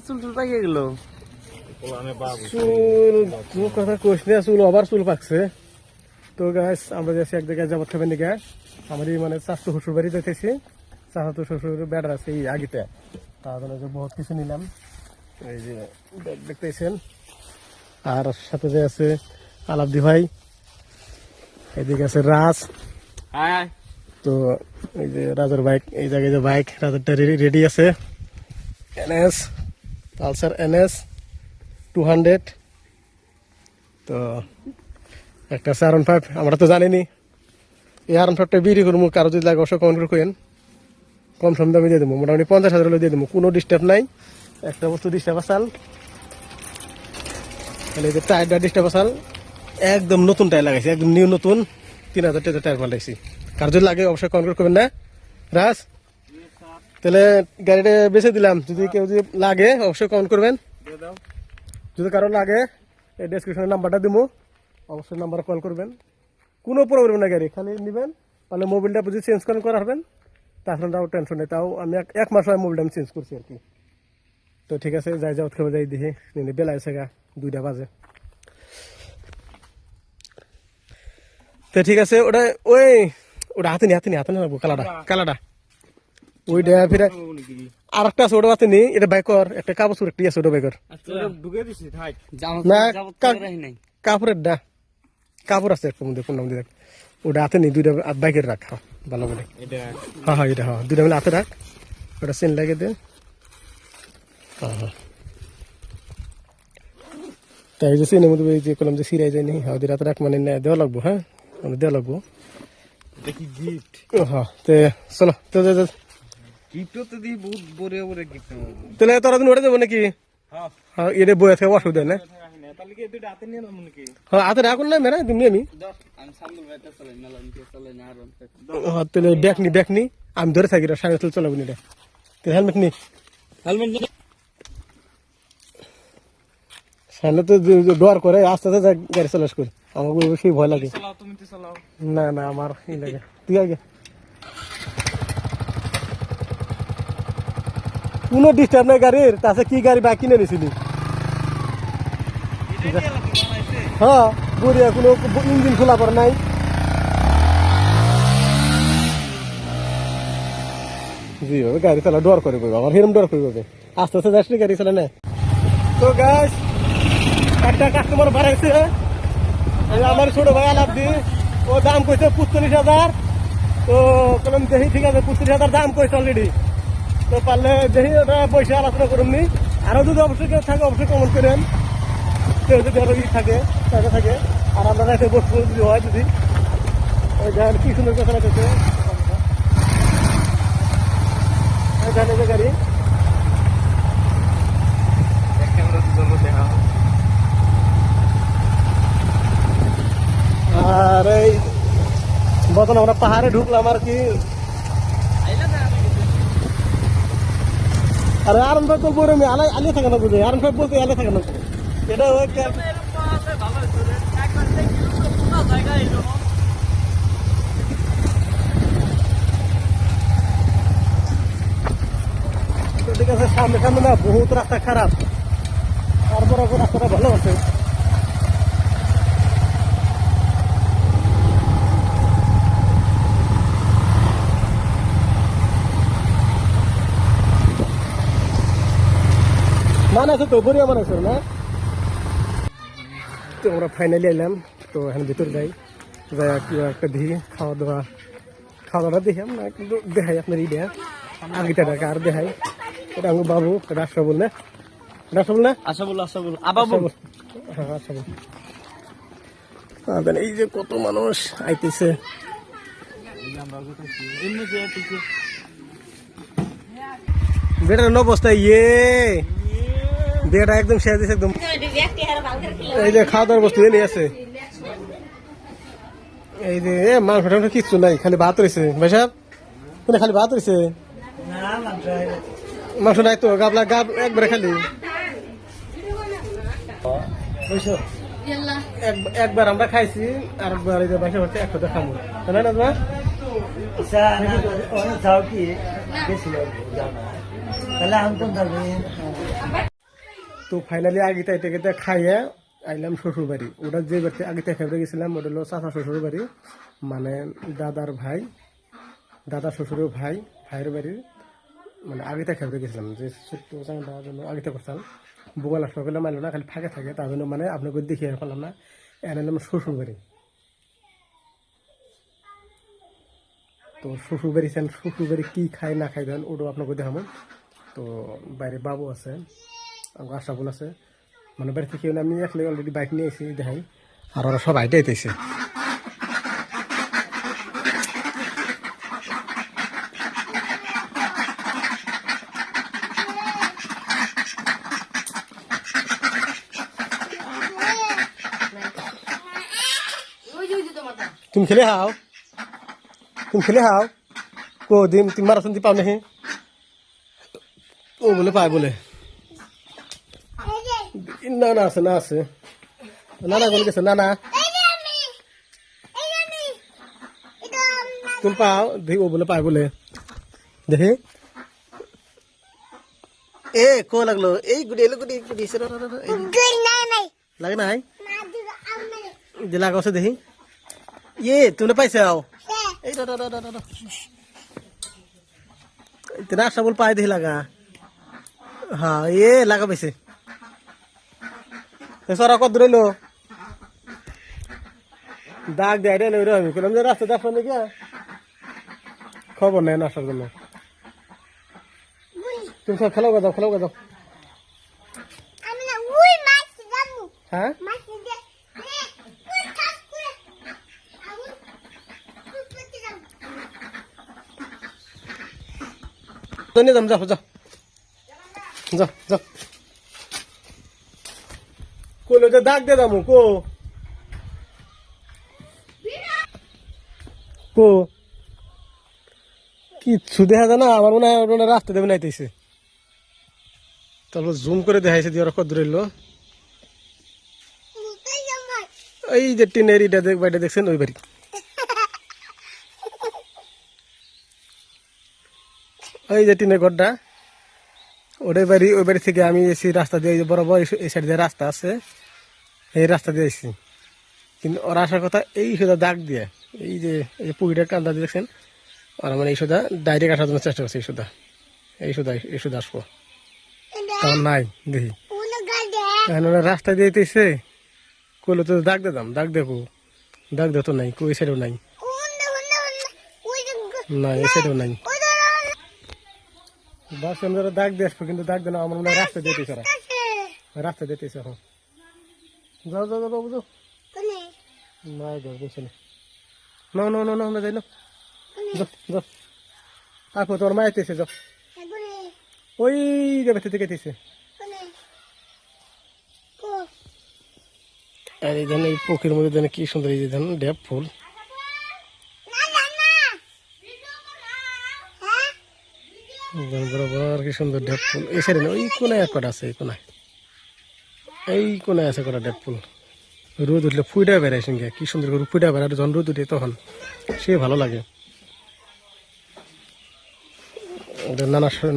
চুল চুল পাকিয়ে গেল। চুল কথা কোশ না, চুল আবার চুল পাকছে। তো গাছ আমরা যাচ্ছি এক জায়গায় যাবত খাবেন দিকে। আমার মানে চাষতো শ্বশুর বাড়ি যাইতেছি। চাষতো শ্বশুর বেড়ার আছে এই আগিতে, তার জন্য বহুত কিছু নিলাম। এই যে দেখতেছেন, আর সাথে যে আছে আলাপদি ভাই, এদিকে আছে রাজ। তো এই যে রাজার বাইক, এই জায়গায় যে বাইক রাজারটা রেডি আছে, এনএস পালসার এনএস 200। তো একটা আছে R15, আমরা তো জানিনি। এই R15টা বিক্রি করবো, কারো যদি লাগে অবশ্যই কমেন্ট করেন, কম সম দামে দিয়ে দেবো, মোটামুটি 50,000 হলে দিয়ে দেবো, কোনো ডিস্টার্ব নাই। একটা বস্তু ডিস্টার্ব আসাল, তাহলে এই যে টায়ারটা ডিস্টার্ব আসাল, একদম নতুন টায়ার লাগাইছি, একদম নিউ নতুন 3,000 টায়ার পাল্টাইছি। কার যদি লাগে অবশ্যই কমেন্ট করবেন না রাজ। তাহলে গাড়িটা বেছে দিলাম, যদি কেউ যদি লাগে অবশ্যই কমেন্ট করবেন। যদি কারো লাগে এই ডেসক্রিপশনের নাম্বারটা দিব, অবশ্যই নাম্বারে কল করবেন। কোনো প্রবলেম না, গাড়ি খালি নেবেন, তাহলে মোবাইলটা বুঝে চেঞ্জ করা হবেন, তাছাড়া তাও টেনশন নেই। তাও আমি 1 মাস হয় মোবাইলটা আমি চেঞ্জ করছি আর কি। তো ঠিক আছে, যাই যাওয়া খেয়ে যাই দেখি, বেলা এসে গা 2টা বাজে। তো ঠিক আছে, ওটা হাতে নি রাখবো, কালাটা ওইটা ফিরে আর একটা আছে, ওটা হাতে নি। এটা বাইকর একটা কাপড় একটি আছে, ওটা বাইকর না, কাপড়ের ডা কাপড় আছে একটা মধ্যে, কোন নাম দিয়ে ওটা হাতে নি, 2টা বাইকের রাখ ভালো বলে। হ্যাঁ এটা 2টা মিলে হাতে রাখ, ওটা চেন লাগিয়ে দে। হ্যাঁ তাই যে চেনের মধ্যে যে কলম যে সিরাই যায়নি, হ্যাঁ ওদের হাতে রাখ, মানে দেওয়া লাগবো। হ্যাঁ দেওয়া লাগবো। হ্যাঁ তে চলো, তো তাহলে তোরা দিন ওটা দেবো নাকি? হ্যাঁ এটা বইয়া থেকে অসুবিধা না। হ্যাঁ হাতে রাখুন না মেরা তুমি আমি। তাহলে ব্যাগ নি আমি ধরে থাকি, সামনে চলে চলাবো এটা। হেলমেট নি, সামনে তো ডোয়ার করে আস্তে আস্তে গাড়ি চালাস করি, আমার বেশি ভয় লাগে। না না আমার ই লাগে, তুই আগে। কোনো ডিস্টার্ব নাই গাড়ির, তাছে কি গাড়ি বা কিনে নিছিলি? হ্যাঁ বড়িয়া, কোনো ইঞ্জিন খোলা করে নাই। জি হবে গাড়ি চালা ডর করে করবে, আমার হিরম ডর করবে, আস্তে আস্তে যাস গাড়ি চালা না। তো গাছ একটা কাস্টমার বাড়াইছে, আমার ছোট ভাই আলাপদি, ও দাম কইছে 45,000। তো বললাম দেখি ঠিক আছে, 45,000 দাম কইছে অলরেডি। তো পারলে দেখি ওটা পয়সা আলোচনা করুন নি। আরো যদি অবশ্যই কেউ থাকে অবশ্যই কমেন্ট করেন, কেউ যদি আরো থাকে থাকে। আর আমরা একটা বস্তু যদি হয়, যদি কি সুন্দর কথা লাগছে গাড়ি। আর এই বর্তমানে আমরা পাহাড়ে ঢুকলাম আর কি। আরে R15 তো বড় আমি আলিয়ে থাকে না, বুঝে R15 বলতে আলিয়ে থাকে না, এটা ঠিক আছে। সামনে না বহুত রাস্তা খারাপ, তারপর রাস্তাটা ভালো আছে। মানাইছে তো বড়িয়া মানাইছে না। তো আমরা ফাইনালি এলাম, তো এখানে ভিতরে যাই একটা দেখি খাওয়া দাওয়াটা দেখি আমরা, কিন্তু দেখাই আপনার ইডা আগিটা টাকা আর দেখাই। এটা আমার বাবু রাষ্ট্রবল না, হ্যাঁ আশাবল। এই যে কত মানুষ আইতেছে, বেটার অবস্থা ইয়ে বেটা একদম শেষ দিছে একদম। এই যে খাওয়া দাওয়ার বস্তু এনে আছে, এই যে মাংস টাংস কিচ্ছু নাই, খালি ভাত রয়েছে। ভাই সাহেব খালি ভাত রয়েছে, মাংস নাই তো, গাবলা একবারে খালি। একবার আমরা খাইছি, আর একবার এই যে বাসা হচ্ছে একসাথে খাবো, তাই না? তাহলে আমি তো ফাইনালি আগিতে এটা খাইয়ে আইলাম শ্বশুর বাড়ি। ওটা যে বাড়িতে আগিতে খেতে গেছিলাম ওটা হলো চাচা শ্বশুর বাড়ি, মানে দাদার ভাই, দাদা শ্বশুরের ভাই, ভাইয়ের বাড়ির মানে আগিতে খেতে গেছিলাম, যে ছোট্ট চাঙার জন্য আগিতে করতাম। বোগাল আসলে পেলাম আইলো না, খালি ফাঁকে থাকে, তার জন্য মানে আপনাকে দেখিয়ে পেলাম না। এনালাম শ্বশুর বাড়ি। তো শ্বশুর বাড়ি ছেন, শ্বশুর বাড়ি কী খায় না খাই দেন ওটাও আপনাকে দেখাবো। তো বাইরে বাবু আছে, আশাফুল আছে, মানে বাড়ি থেকে আমি একলে অলরেডি বাইক নিয়ে এসেছি দেখাই, আর ওরা সব আইটে আইতেছে। তুমি খেলে হাও, তুমি খেলে হাও, কো দিন তুমি মারাথন দি পাও নাহি, ও বলে পায় বলে, না না আছে, না আছে, না না বলে গেছে, না না তুমি পাও দেখি, ও বলে পায় বলে দেখি। এ কো লাগলো, এই গুডি এলো, গুডি গুডি লাগে নাই যে লাগাছে দেখি। ইয়ে তুমি পাইছাও, এই তেনা আশা বল পাই দেখি লাগা, হ্যাঁ এ লাগা পাইছে। সরা কত দূর এলো, দাগ দেয় রে লই আমি কইলাম যে রাস্তা দেখো নাকি, খবর নেই না আসার জন্য। তুমি সব খেলাও যাও, খেলাও যাও। হ্যাঁ যাম, যাও যাও যাও যাও, কইলো যে দাগ দিয়ে যাবো, কো কো কিচ্ছু দেখা যায় না, আমার মনে হয় ওরা রাস্তা দেবে নাইতেছে। তারপর জুম করে দেখাইছে দিয়ে ওরা কত দূর এলো। এই যে টিনের ইটা বাড়িটা দেখছেন, ওই বাড়ি, ওই যে টিনের ঘরটা ওটাই বাড়ি। ওই বাড়ি থেকে আমি এসেছি রাস্তা দিয়ে, বরাবর এই সাইড দিয়ে রাস্তা আছে, এই রাস্তা দিয়ে এসেছি। কিন্তু ওরা আসার কথা এই সোজা দাগ দিয়ে, এই যে পুকুরটার কান্দা দিয়ে দেখছেন, ওরা মানে এই সোজা ডাইরেক্ট আসার জন্য চেষ্টা করছে, এই সোজা আসবো, তখন নাই দেখি। এখন ওরা রাস্তা দিয়ে দিতেছে, কইলো তো দাগ দিতাম, দাগ দেখো, দাগ দেখো নাই, ওই সাইডেও নাই, না এই সাইডেও নাই। বাস আমরা দাগ দিয়ে আসবো, কিন্তু দাগ দেন আমার মনে হয় রাস্তা দিতেছে, ওরা রাস্তা দিতেছে। এখন যাও যাও যাও বুঝো, নাই যাও বুঝছে না, না না না না আমরা যাই না, যাও যাও, আপু তোর মা আইতেছে, যাও ওই যাবে থেকে দিতেছে। আর এই ধান, এই পুকুরের মধ্যে ধান কি সুন্দর, এই যে ধান ডেপ ফুল, বরাবর কি সুন্দর ডেপ ফুল। এই সাইডে না, ওই কোনায় এক কটা আছে, এই কোনায় আছে কটা ডেপ ফুল। রোদ উঠলে ফুইটা বেড়ায় সঙ্গে, কি সুন্দর করে ফুইটা বেড়ায়, যখন রোদ উঠে তখন সে ভালো লাগে।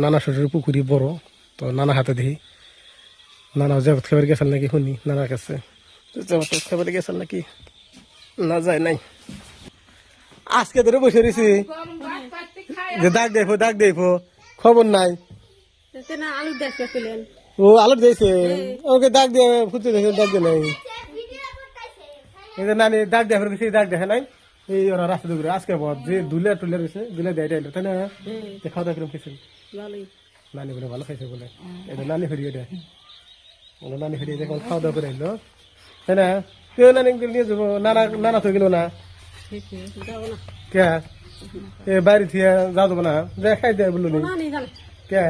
নানা শ্বশুরের পুকুরি বড়, তো নানা হাতে দেখি, নানা জগৎ খাবার গেছেন নাকি শুনি, নানার কাছে জগৎ খাবার গেছেন নাকি, না যায় নাই। আজকে ধরে বসে রয়েছি যে দাগ দেখো, দাগ দেখো, খবর নাই। ও আলু দিয়েছে, ওকে দাগ দিয়ে ফুটতে দেখে, দাগ দিয়ে নাই। এই যে নানি দাগ দেখা বেশি দাগ দেখে নাই, এই ওরা রাস্তা দুপুরে আজকে পথ যে দুলে টুলে রয়েছে, দুলে দেয় তাই না, খাওয়া দাওয়া কিরম খেয়েছেন? নানি বলে ভালো খাইছে বলে, এটা নানি ফেরিয়ে দেয়, নানি ফেরিয়ে দেখো খাওয়া দাওয়া করে এলো, তাই না? কেউ নানি নিয়ে যাবো, নানা নানা তো গেল না কে, এ বাইরে থেকে যা দেবো না, যে খাই দেয় বললো কে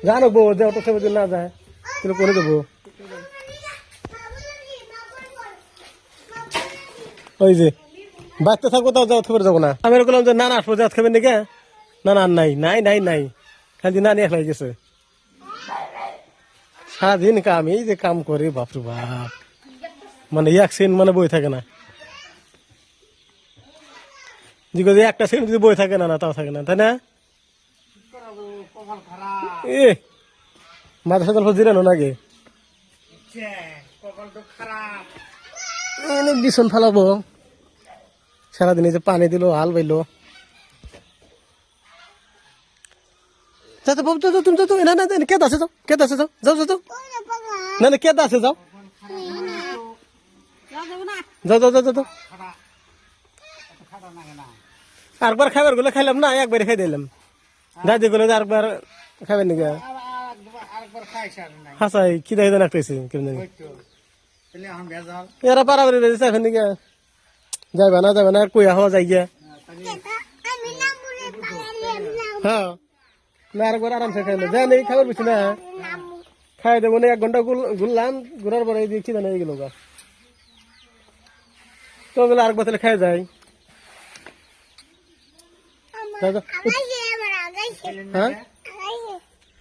জানো বউ, যে অত সেবা না যায় কিন্তু করে দেবো। ওই যে বাচ্চা থাকবো, তাও যাওয়া খাবার যাবো না। আমি বললাম যে নানা আসবো, যাত খাবেন নাকি, না না নাই নাই নাই নাই, খালি নানি একলাই গেছে। সারাদিন কাম, এই যে কাম করে বাপরে বাপ, মানে এক সেকেন্ড মানে বই থাকে না, যে একটা সেকেন্ড যদি বই থাকে না, না তাও থাকে না, তাই না? এ মাথা গল্প জিরানো নাকি এনে বিছন ফালাবো সারাদিন এই যে পানি দিল হাল বাইলো তুমি তো না না কেত আছে যাও কেত আছে যাও যাও যাও না না কেত আছে যাও যাও যাও যাও যাও আরেকবার খাবার গুলো খাইলাম না একবারে খাই দিলাম দাদি গুলো আরেকবার খাবেন নাকি হাসাই কি দেখে জানা পেয়েছি এরা পারাবারি রয়েছে এখন নাকি যাইবা না কইয়া হওয়া যাই গিয়া হ্যাঁ না আরেকবার আরামসে খাইলে যাই নেই খাবার বেশি না খাই দেবো না 1 ঘন্টা ঘুরলাম ঘুরার পরে দেখছি না এই গেল তো গেলে আরেকবার তাহলে খাই যায় হ্যাঁ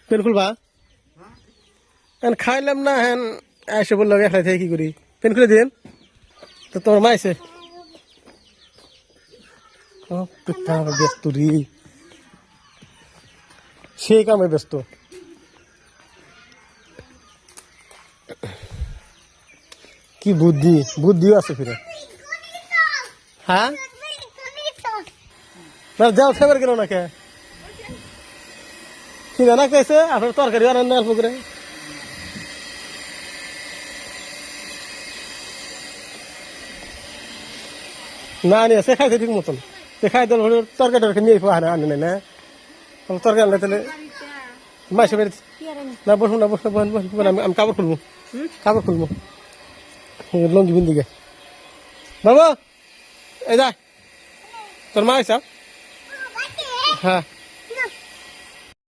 পেন খুলবা খাইলাম না হ্যাঁ এসে বললো একলাই থেকে কি করি পেন খুলে দিন তো তোমার মা আছে ব্যস্ত রি সেই কামে ব্যস্ত কি বুদ্ধিও আছে ফিরে হ্যাঁ না যাও খাবার কেন না কে ঠিক না কেছে আপনার তরকারি আনেন না অল্প করে না নিয়ে সে খাইছে ঠিক মতন সে খাই দিল তরকারি নিয়ে আনে না তরকারি আনলে তাহলে মাসে বেড়ে না বসবো না আমি কাপড় খুলবো লঙ্গি বিন্দি গে বাবা এই যা তোর মা আইসা হ্যাঁ